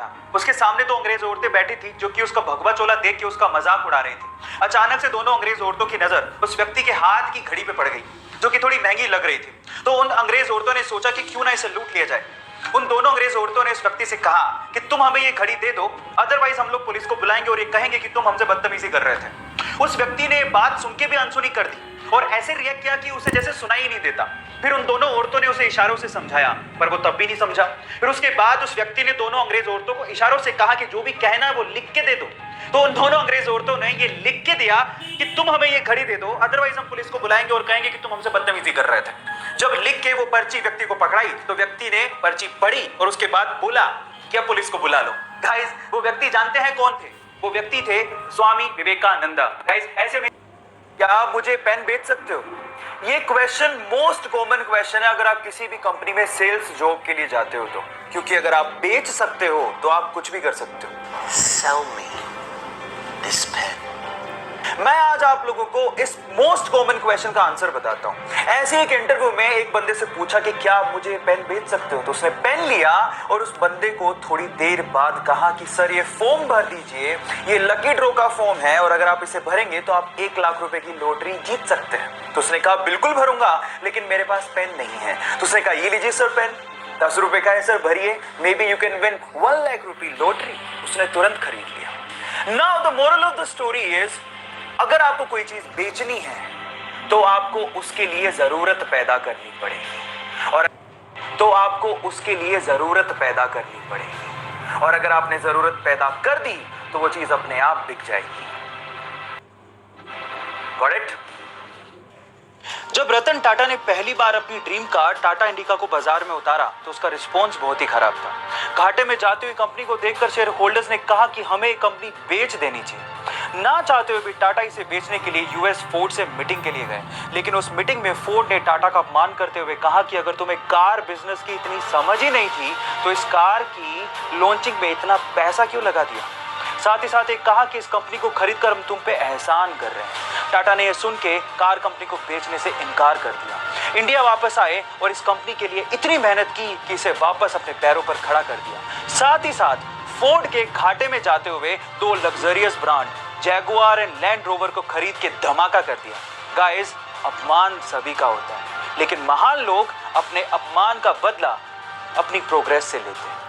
था। उसके सामने दो अंग्रेज औरतें बैठी थी जो कि उसका भगवा चोला देख के उसका मजाक उड़ा रही थी। अचानक से दोनों अंग्रेज औरतों की नजर उस व्यक्ति के हाथ की घड़ी पे पड़ गई जो कि थोड़ी महंगी लग रही थी। तो उन अंग्रेज औरतों ने सोचा कि क्यों ना इसे लूट लिया जाए। उन दोनों अंग्रेज औरतों ने इस व्यक्ति से कहा कि तुम हमें ये घड़ी दे दो, अदरवाइज हम लोग पुलिस को बुलाएंगे और ये कहेंगे कि तुम हमसे बदतमीजी कर रहे थे। उस व्यक्ति ने बात सुन के भी अनसुनी कर दी और ऐसे रिएक्ट किया कि उसे जैसे सुनाई नहीं देता। फिर उन दोनों औरतों ने उसे इशारों से समझाया पर वो तब भी नहीं समझा। फिर उसके बाद उस व्यक्ति ने दोनों अंग्रेज औरतों को इशारों से कहा कि जो भी कहना है वो लिख के दे दो। तो उन दोनों अंग्रेज औरतों ने ये लिख के दिया कि तुम हमें ये घड़ी दे दो, अदरवाइज हम पुलिस को बुलाएंगे और कहेंगे कि तुम हमसे बदतमीजी कर रहे थे। जब लिख के वो पर्ची व्यक्ति को पकड़ाई तो व्यक्ति ने पर्ची पढ़ी और उसके बाद बोला कि अब पुलिस को बुला लो। गाइस, वो व्यक्ति जानते हैं कौन थे? वो व्यक्ति थे स्वामी विवेकानंद। गाइस, ऐसे में क्या आप मुझे पेन बेच सकते हो? ये क्वेश्चन मोस्ट कॉमन क्वेश्चन है अगर आप किसी भी कंपनी में सेल्स जॉब के लिए जाते हो तो, क्योंकि अगर आप बेच सकते हो तो आप कुछ भी कर सकते हो। Sell me this pen. मैं आज आप लोगों को इस मोस्ट कॉमन क्वेश्चन का आंसर बताता हूं। ऐसे एक इंटरव्यू में एक बंदे से पूछा कि क्या आप मुझे पेन बेच सकते हो, तो उसने पेन लिया और उस बंदे को थोड़ी देर बाद कहा कि सर ये फॉर्म भर दीजिए, ये लकी ड्रॉ का फॉर्म है और अगर आप इसे भरेंगे तो आप 1 लाख रुपए की लॉटरी जीत सकते हैं। तो उसने कहा बिल्कुल भरूंगा, लेकिन मेरे पास पेन नहीं है। तो उसने कहा ये लीजिए सर पेन, 10 रुपए का है सर, भरिए, may be you can win 1 lakh रुपए लॉटरी। उसने तुरंत खरीद लिया। Now the moral of the story is, अगर आपको कोई चीज बेचनी है तो आपको उसके लिए जरूरत पैदा करनी पड़ेगी और अगर आपने जरूरत पैदा कर दी तो वो चीज अपने आप बिक जाएगी। Got it? जब रतन टाटा ने पहली बार अपनी ड्रीम कार टाटा इंडिका को बाजार में उतारा तो उसका रिस्पॉन्स बहुत ही खराब था। घाटे में जाती हुई कंपनी को देखकर शेयर होल्डर्स ने कहा कि हमें कंपनी बेच देनी चाहिए। ना चाहते हुए भी टाटा इसे बेचने के लिए यूएस फोर्ड से मीटिंग के लिए गए, लेकिन उस मीटिंग में फोर्ड ने टाटा का अपमान करते हुए कहा कि अगर तुम्हें कार बिजनेस की इतनी समझ ही नहीं थी तो इस कार की लॉन्चिंग में इतना पैसा क्यों लगा दिया। साथ ही साथ एक कहा कि इस कंपनी को खरीदकर हम तुम पे एहसान कर रहे हैं। टाटा ने यह सुन के कार कंपनी को बेचने से इनकार कर दिया। इंडिया वापस आए और इस कंपनी के लिए इतनी मेहनत की कि इसे वापस अपने पैरों पर खड़ा कर दिया। साथ ही साथ फोर्ड के घाटे में जाते हुए 2 luxurious brand Jaguar and land rover को खरीद के धमाका कर दिया। गाइस, अपमान सभी का होता है, लेकिन महान लोग अपने अपमान का बदला अपनी प्रोग्रेस से लेते हैं।